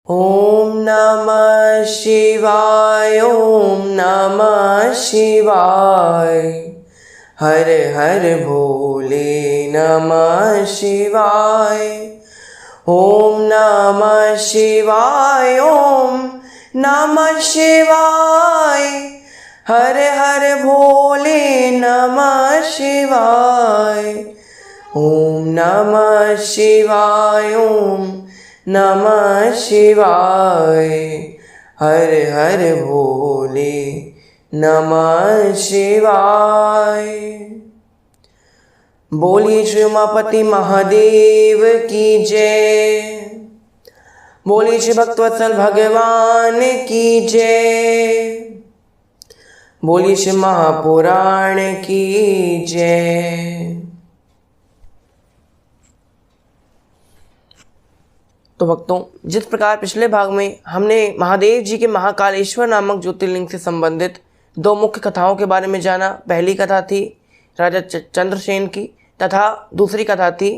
ओम नमः शिवाय, ओम नमः शिवाय। हर हर भोले नमः शिवाय। ओम नमः शिवाय, ओम नमः शिवाय। हर हर भोले नमः शिवाय। ओम नमः शिवाय, ओम नमः शिवाय। हर हर भोले नमः शिवाय। बोलिए श्री उमापति महादेव की जय। बोलिए श्री भक्तवत्सल भगवान की जय। बोलिए श्री महापुराण की जय। तो भक्तों, जिस प्रकार पिछले भाग में हमने महादेव जी के महाकालेश्वर नामक ज्योतिर्लिंग से संबंधित दो मुख्य कथाओं के बारे में जाना। पहली कथा थी राजा चंद्रसेन की तथा दूसरी कथा थी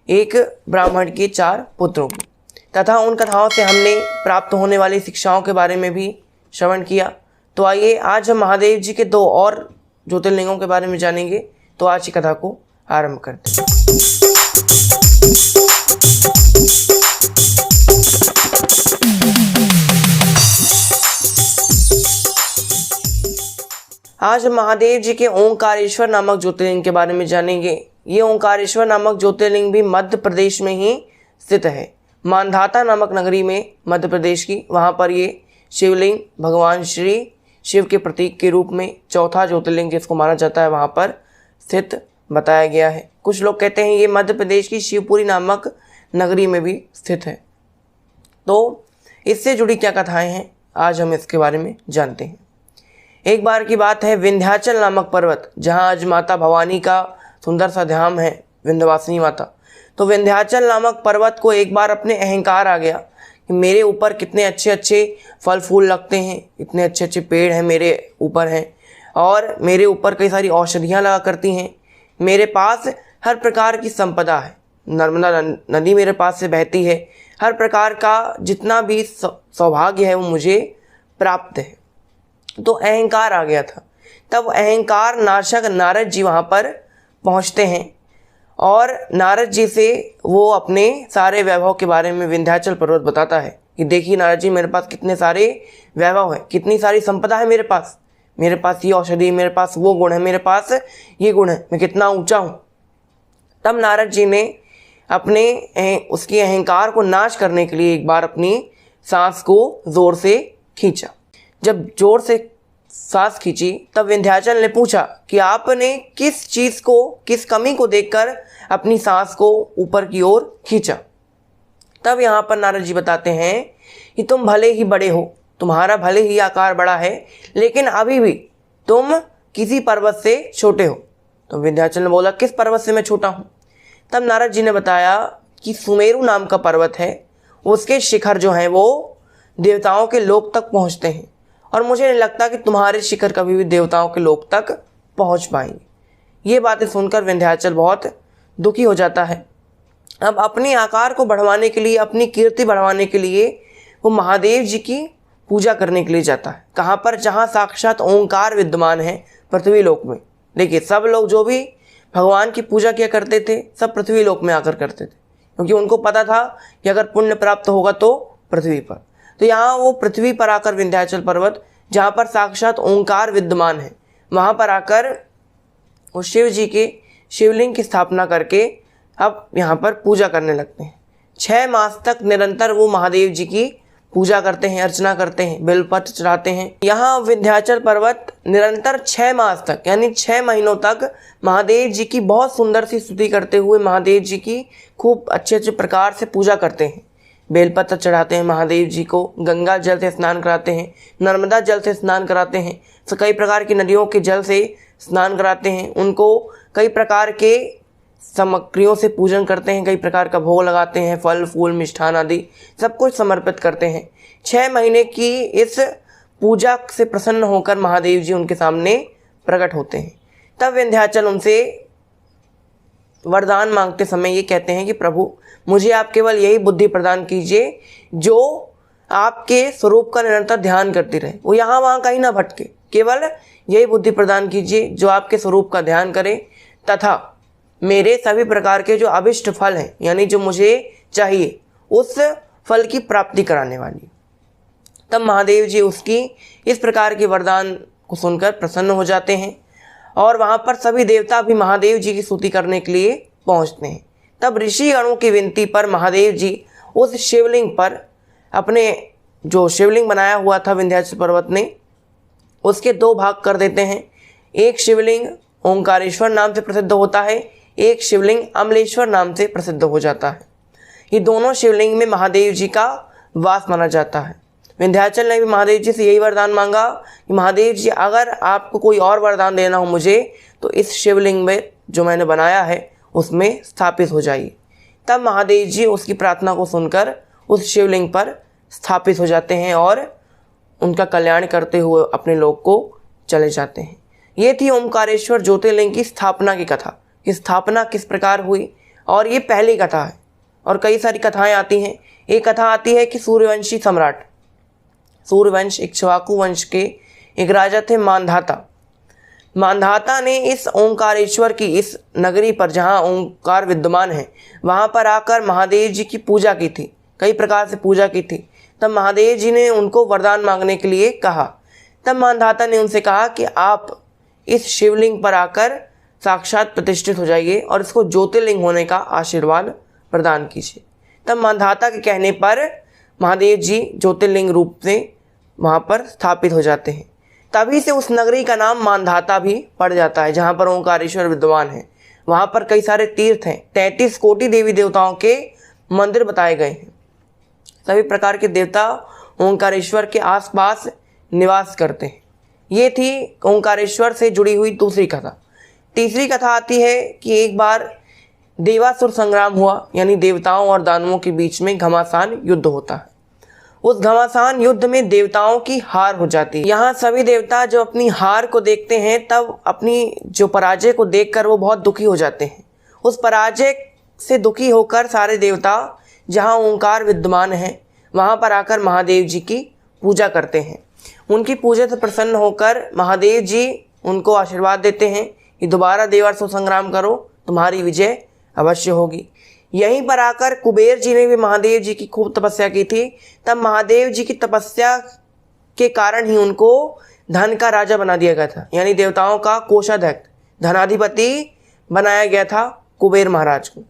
एक ब्राह्मण के 4 पुत्रों की, तथा उन कथाओं से हमने प्राप्त होने वाली शिक्षाओं के बारे में भी श्रवण किया। तो आइए आज हम महादेव जी के 2 और ज्योतिर्लिंगों के बारे में जानेंगे। तो आज की कथा को आरंभ करते हैं। आज हम महादेव जी के ओंकारेश्वर नामक ज्योतिर्लिंग के बारे में जानेंगे। ये ओंकारेश्वर नामक ज्योतिर्लिंग भी मध्य प्रदेश में ही स्थित है। मांधाता नामक नगरी में मध्य प्रदेश की, वहाँ पर ये शिवलिंग भगवान श्री शिव के प्रतीक के रूप में चौथा ज्योतिर्लिंग जिसको माना जाता है वहाँ पर स्थित बताया गया है। कुछ लोग कहते हैं ये मध्य प्रदेश की शिवपुरी नामक नगरी में भी स्थित है। तो इससे जुड़ी क्या कथाएं हैं आज हम इसके बारे में जानते हैं। एक बार की बात है, विंध्याचल नामक पर्वत, जहाँ आज माता भवानी का सुंदर सा धाम है, विंध्यवासिनी माता। तो विंध्याचल नामक पर्वत को एक बार अपने अहंकार आ गया कि मेरे ऊपर कितने अच्छे अच्छे फल फूल लगते हैं, इतने अच्छे अच्छे पेड़ हैं मेरे ऊपर हैं, और मेरे ऊपर कई सारी औषधियाँ लगा करती हैं। मेरे पास हर प्रकार की संपदा है, नर्मदा नदी मेरे पास से बहती है, हर प्रकार का जितना भी सौभाग्य है वो मुझे प्राप्त है। तो अहंकार आ गया था। तब अहंकार नाशक नारद जी वहाँ पर पहुँचते हैं और नारद जी से वो अपने सारे वैभव के बारे में विंध्याचल पर्वत बताता है कि देखिए नारद जी, मेरे पास कितने सारे वैभव है, कितनी सारी संपदा है मेरे पास ये औषधि, मेरे पास वो गुण है, मेरे पास ये गुण है, मैं कितना ऊंचा हूँ। तब नारद जी ने अपने उसके अहंकार को नाश करने के लिए एक बार अपनी सांस को ज़ोर से खींचा। जब जोर से सांस खींची तब विंध्याचल ने पूछा कि आपने किस चीज़ को, किस कमी को देखकर अपनी सांस को ऊपर की ओर खींचा। तब यहाँ पर नारद जी बताते हैं कि तुम भले ही बड़े हो, तुम्हारा भले ही आकार बड़ा है, लेकिन अभी भी तुम किसी पर्वत से छोटे हो। तो विंध्याचल ने बोला किस पर्वत से मैं छोटा हूँ। तब नारद जी ने बताया कि सुमेरु नाम का पर्वत है, उसके शिखर जो हैं वो देवताओं के लोक तक पहुँचते हैं, और मुझे नहीं लगता कि तुम्हारे शिखर कभी भी देवताओं के लोक तक पहुंच पाएंगे। ये बातें सुनकर विंध्याचल बहुत दुखी हो जाता है। अब अपने आकार को बढ़वाने के लिए, अपनी कीर्ति बढ़वाने के लिए वो महादेव जी की पूजा करने के लिए जाता है। कहाँ पर? जहाँ साक्षात ओंकार विद्यमान है, पृथ्वी लोक में। देखिए, सब लोग जो भी भगवान की पूजा किया करते थे सब पृथ्वी लोक में आकर करते थे, क्योंकि उनको पता था कि अगर पुण्य प्राप्त होगा तो पृथ्वी पर। तो यहाँ वो पृथ्वी पर आकर विंध्याचल पर्वत, जहाँ पर साक्षात ओंकार विद्यमान है, वहाँ पर आकर वो शिव जी के शिवलिंग की स्थापना करके अब यहाँ पर पूजा करने लगते हैं। 6 मास तक निरंतर वो महादेव जी की पूजा करते हैं, अर्चना करते हैं, बेलपत्र चढ़ाते हैं। यहाँ विंध्याचल पर्वत निरंतर 6 मास तक यानी 6 महीनों तक महादेव जी की बहुत सुंदर सी स्तुति करते हुए महादेव जी की खूब अच्छे अच्छे प्रकार से पूजा करते हैं। बेलपत्र चढ़ाते हैं महादेव जी को, गंगा जल से स्नान कराते हैं, नर्मदा जल से स्नान कराते हैं, तो कई प्रकार की नदियों के जल से स्नान कराते हैं। उनको कई प्रकार के सामग्रियों से पूजन करते हैं, कई प्रकार का भोग लगाते हैं, फल फूल मिष्ठान आदि सब कुछ समर्पित करते हैं। 6 महीने की इस पूजा से प्रसन्न होकर महादेव जी उनके सामने प्रकट होते हैं। तब विंध्याचल उनसे वरदान मांगते समय ये कहते हैं कि प्रभु मुझे आप केवल यही बुद्धि प्रदान कीजिए जो आपके स्वरूप का निरंतर ध्यान करती रहे, वो यहाँ वहाँ कहीं ना भटके, केवल यही बुद्धि प्रदान कीजिए जो आपके स्वरूप का ध्यान करे, तथा मेरे सभी प्रकार के जो अभिष्ट फल हैं, यानी जो मुझे चाहिए, उस फल की प्राप्ति कराने वाली। तब महादेव जी उसकी इस प्रकार के वरदान को सुनकर प्रसन्न हो जाते हैं और वहाँ पर सभी देवता भी महादेव जी की स्तुति करने के लिए पहुँचते हैं। तब ऋषि गणों की विनती पर महादेव जी उस शिवलिंग पर अपने जो शिवलिंग बनाया हुआ था विंध्याचल पर्वत ने, उसके दो भाग कर देते हैं। एक शिवलिंग ओंकारेश्वर नाम से प्रसिद्ध होता है, एक शिवलिंग अमलेश्वर नाम से प्रसिद्ध हो जाता है। ये दोनों शिवलिंग में महादेव जी का वास माना जाता है। विंध्याचल ने भी महादेव जी से यही वरदान मांगा कि महादेव जी अगर आपको कोई और वरदान देना हो मुझे, तो इस शिवलिंग में जो मैंने बनाया है उसमें स्थापित हो जाइए। तब महादेव जी उसकी प्रार्थना को सुनकर उस शिवलिंग पर स्थापित हो जाते हैं और उनका कल्याण करते हुए अपने लोक को चले जाते हैं। ये थी ओंकारेश्वर ज्योतिर्लिंग की स्थापना की कथा कि स्थापना किस प्रकार हुई, और ये पहली कथा है और कई सारी कथाएं आती हैं। एक कथा आती है कि सूर्यवंशी सम्राट, सूर्यवंश इक्ष्वाकु वंश के एक राजा थे मांधाता। मांधाता ने इस ओंकारेश्वर की इस नगरी पर जहाँ ओंकार विद्यमान है वहाँ पर आकर महादेव जी की पूजा की थी, कई प्रकार से पूजा की थी। तब महादेव जी ने उनको वरदान मांगने के लिए कहा। तब मांधाता ने उनसे कहा कि आप इस शिवलिंग पर आकर साक्षात प्रतिष्ठित हो जाइए और इसको ज्योतिर्लिंग होने का आशीर्वाद प्रदान कीजिए। तब मांधाता के कहने पर महादेव जी ज्योतिर्लिंग रूप से वहाँ पर स्थापित हो जाते हैं। तभी से उस नगरी का नाम मांधाता भी पड़ जाता है, जहाँ पर ओंकारेश्वर विद्यमान है। वहाँ पर कई सारे तीर्थ हैं, 33 कोटि देवी देवताओं के मंदिर बताए गए हैं। सभी प्रकार के देवता ओंकारेश्वर के आसपास निवास करते हैं। ये थी ओंकारेश्वर से जुड़ी हुई दूसरी कथा। तीसरी कथा आती है कि एक बार देवासुर संग्राम हुआ, यानी देवताओं और दानवों के बीच में घमासान युद्ध होता है। उस घमासान युद्ध में देवताओं की हार हो जाती है। यहाँ सभी देवता जो अपनी हार को देखते हैं तब अपनी जो पराजय को देखकर वो बहुत दुखी हो जाते हैं। उस पराजय से दुखी होकर सारे देवता जहाँ ओंकार विद्यमान है वहाँ पर आकर महादेव जी की पूजा करते हैं। उनकी पूजा से प्रसन्न होकर महादेव जी उनको आशीर्वाद देते हैं कि दोबारा देवासुर संग्राम करो, तुम्हारी विजय अवश्य होगी। यहीं पर आकर कुबेर जी ने भी महादेव जी की खूब तपस्या की थी। तब महादेव जी की तपस्या के कारण ही उनको धन का राजा बना दिया गया था, यानी देवताओं का कोषाध्यक्ष, धनाधिपति बनाया गया था कुबेर महाराज को।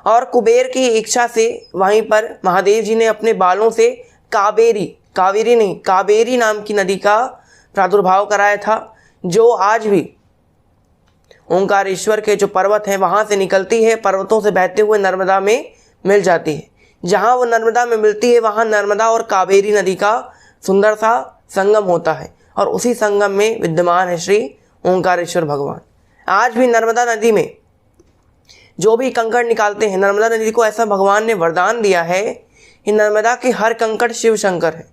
और कुबेर की इच्छा से वहीं पर महादेव जी ने अपने बालों से कावेरी नाम की नदी का प्रादुर्भाव कराया था, जो आज भी ओंकारेश्वर के जो पर्वत हैं वहाँ से निकलती है, पर्वतों से बहते हुए नर्मदा में मिल जाती है। जहाँ वो नर्मदा में मिलती है वहाँ नर्मदा और कावेरी नदी का सुंदर सा संगम होता है और उसी संगम में विद्यमान है श्री ओंकारेश्वर भगवान। आज भी नर्मदा नदी में जो भी कंकड़ निकालते हैं, नर्मदा नदी को ऐसा भगवान ने वरदान दिया है कि नर्मदा के हर कंकड़ शिव शंकर है।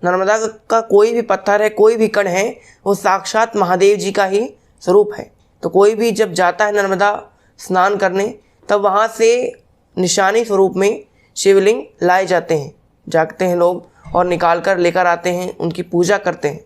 नर्मदा का कोई भी पत्थर है, कोई भी कण है, वो साक्षात महादेव जी का ही स्वरूप है। तो कोई भी जब जाता है नर्मदा स्नान करने तब वहाँ से निशानी स्वरूप में शिवलिंग लाए जाते हैं, जागते हैं लोग और निकाल कर लेकर आते हैं, उनकी पूजा करते हैं।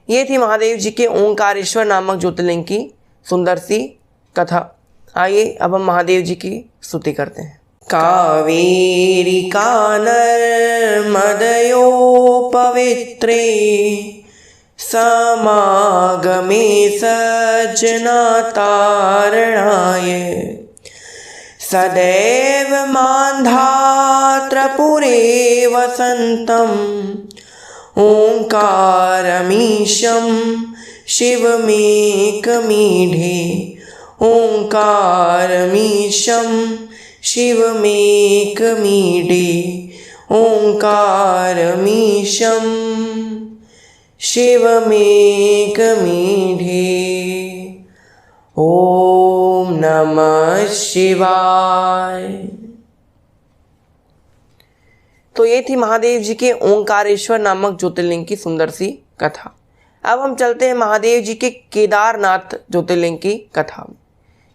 ये थी महादेव जी के ओंकारेश्वर नामक ज्योतिर्लिंग की सुंदर सी कथा। आइए अब हम महादेव जी की स्तुति करते हैं। कावेरी कानर मदयो पवित्रे समागमे सज्जना तारणाय सदैव मान्धात्रपुरे वसन्तम् ओंकारमीशं शिवमेकमीढे ओंकारमीशं शिवमेकमीढे ओंकारमीशं शिवमेकमीढे। ओम नमः शिवाय। तो ये थी महादेव जी के ओंकारेश्वर नामक ज्योतिर्लिंग की सुंदर सी कथा। अब हम चलते हैं महादेव जी के केदारनाथ ज्योतिर्लिंग की कथा में।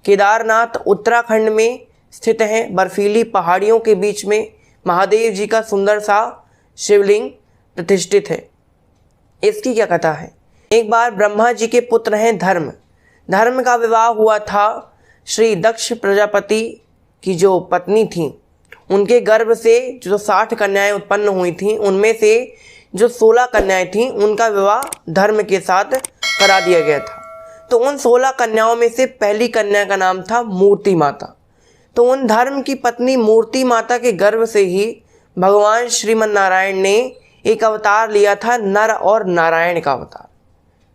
केदारनाथ उत्तराखंड में स्थित है। बर्फीली पहाड़ियों के बीच में महादेव जी का सुंदर सा शिवलिंग प्रतिष्ठित है। इसकी क्या कथा है? एक बार ब्रह्मा जी के पुत्र हैं धर्म का विवाह हुआ था। श्री दक्ष प्रजापति की जो पत्नी थी, उनके गर्भ से जो 60 कन्याएं उत्पन्न हुई थीं, उनमें से जो 16 कन्याएं थीं, उनका विवाह धर्म के साथ करा दिया गया था। तो उन 16 कन्याओं में से पहली कन्या का नाम था मूर्ति माता। तो उन धर्म की पत्नी मूर्ति माता के गर्भ से ही भगवान श्रीमन नारायण ने एक अवतार लिया था, नर और नारायण का अवतार।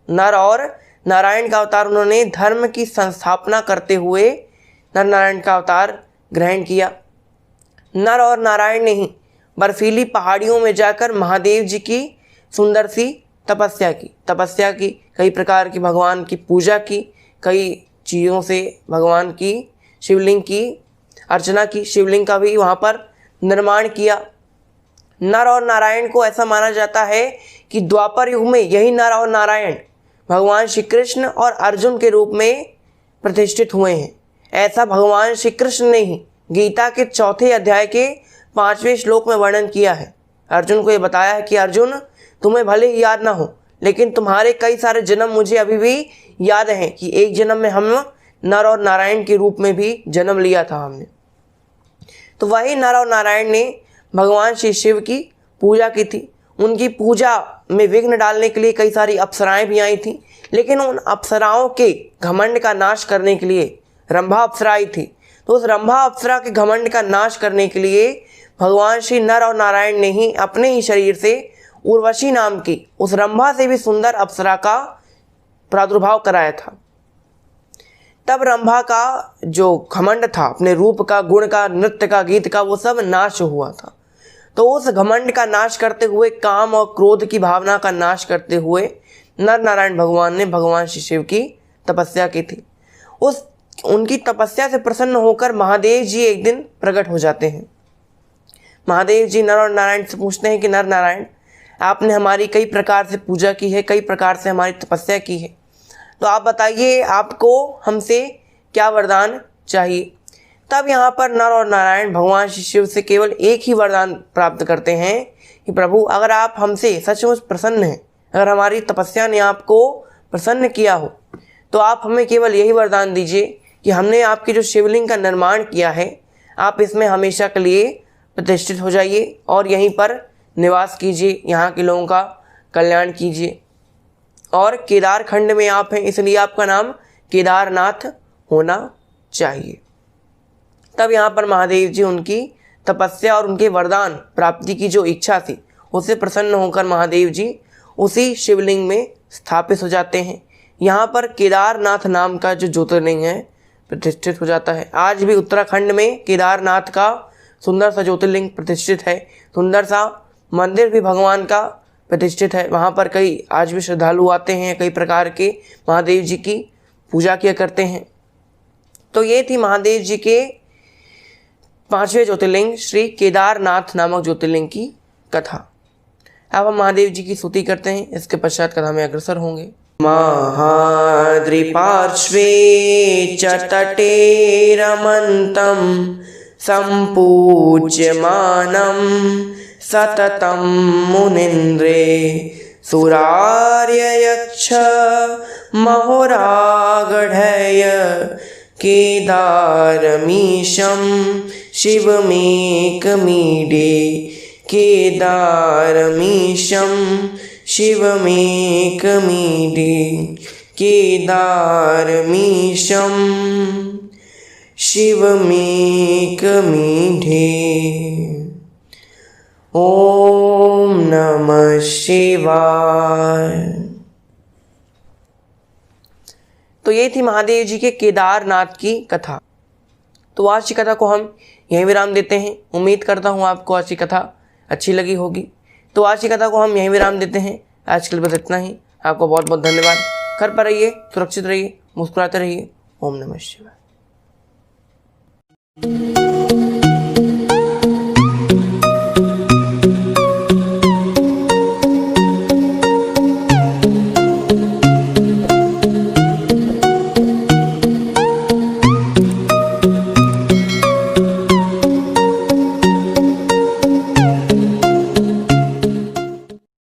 नर और नारायण का अवतार उन्होंने धर्म की संस्थापना करते हुए नर नारायण का अवतार ग्रहण किया। नर और नारायण ने ही बर्फीली पहाड़ियों में जाकर महादेव जी की सुंदर सी तपस्या की, कई प्रकार की भगवान की पूजा की, कई चीज़ों से भगवान की शिवलिंग की अर्चना की, शिवलिंग का भी वहाँ पर निर्माण किया। नर और नारायण को ऐसा माना जाता है कि द्वापर युग में यही नर और नारायण भगवान श्री कृष्ण और अर्जुन के रूप में प्रतिष्ठित हुए हैं। ऐसा भगवान श्री कृष्ण ने ही गीता के 4थे अध्याय के 5वें श्लोक में वर्णन किया है। अर्जुन को ये बताया है कि अर्जुन, तुम्हें भले ही याद ना हो, लेकिन तुम्हारे कई सारे जन्म मुझे अभी भी याद हैं कि एक जन्म में हम नर और नारायण के रूप में भी जन्म लिया था हमने। तो वही नर और नारायण ने भगवान श्री शिव की पूजा की थी। उनकी पूजा में विघ्न डालने के लिए कई सारी अप्सराएं भी आई थी, लेकिन उन अप्सराओं के घमंड का नाश करने के लिए रंभा अप्सरा आई थी। तो उस रंभा अप्सरा के घमंड का नाश करने के लिए भगवान श्री नर और नारायण ने ही अपने ही शरीर से उर्वशी नाम की उस रंभा से भी सुंदर अप्सरा का प्रादुर्भाव कराया था। तब रंभा का जो घमंड था, अपने रूप का, गुण का, नृत्य का, गीत का, वो सब नाश हुआ था। तो उस घमंड का नाश करते हुए, काम और क्रोध की भावना का नाश करते हुए नर नारायण भगवान ने भगवान श्री शिव की तपस्या की थी। उनकी तपस्या से प्रसन्न होकर महादेव जी एक दिन प्रकट हो जाते हैं। महादेव जी नर और नारायण से पूछते हैं कि नर नारायण, आपने हमारी कई प्रकार से पूजा की है, कई प्रकार से हमारी तपस्या की है, तो आप बताइए आपको हमसे क्या वरदान चाहिए। तब यहाँ पर नर और नारायण भगवान श्री शिव से केवल एक ही वरदान प्राप्त करते हैं कि प्रभु, अगर आप हमसे सचमुच प्रसन्न हैं, अगर हमारी तपस्या ने आपको प्रसन्न किया हो, तो आप हमें केवल यही वरदान दीजिए कि हमने आपकी जो शिवलिंग का निर्माण किया है, आप इसमें हमेशा के लिए प्रतिष्ठित हो जाइए और यहीं पर निवास कीजिए, यहाँ के लोगों का कल्याण कीजिए। और केदार खंड में आप हैं, इसलिए आपका नाम केदारनाथ होना चाहिए। तब यहाँ पर महादेव जी उनकी तपस्या और उनके वरदान प्राप्ति की जो इच्छा थी, उससे प्रसन्न होकर महादेव जी उसी शिवलिंग में स्थापित हो जाते हैं। यहाँ पर केदारनाथ नाम का जो ज्योतिर्लिंग है प्रतिष्ठित हो जाता है। आज भी उत्तराखंड में केदारनाथ का सुंदर सा ज्योतिर्लिंग प्रतिष्ठित है, सुंदर सा मंदिर भी भगवान का प्रतिष्ठित है। वहाँ पर कई आज भी श्रद्धालु आते हैं, कई प्रकार के महादेव जी की पूजा किया करते हैं। तो ये थी महादेव जी के 5वें ज्योतिर्लिंग श्री केदारनाथ नामक ज्योतिर्लिंग की कथा। अब हम महादेव जी की स्तुति करते हैं, इसके पश्चात कथा में अग्रसर होंगे। महाद्रिपार्श्वे च तटे रमन्तं सम्पूज्यमानं सततं मुनीन्द्रे सुरार्ययक्ष महोरागढय केदारमीशं शिवमेकमीडे केदारमीशं शिवमेकमीडे केदारमीशं शिवमेकमीडे। ओम नमः शिवाय। तो ये थी महादेव जी के केदारनाथ की कथा। तो आज की कथा को हम यहीं विराम देते हैं। उम्मीद करता हूँ आपको आज की कथा अच्छी लगी होगी। तो आज की कथा को हम यहीं विराम देते हैं। आज के लिए बस इतना ही। आपको बहुत बहुत धन्यवाद। घर पर रहिए, सुरक्षित रहिए, मुस्कुराते रहिए। ओम नमः शिवाय।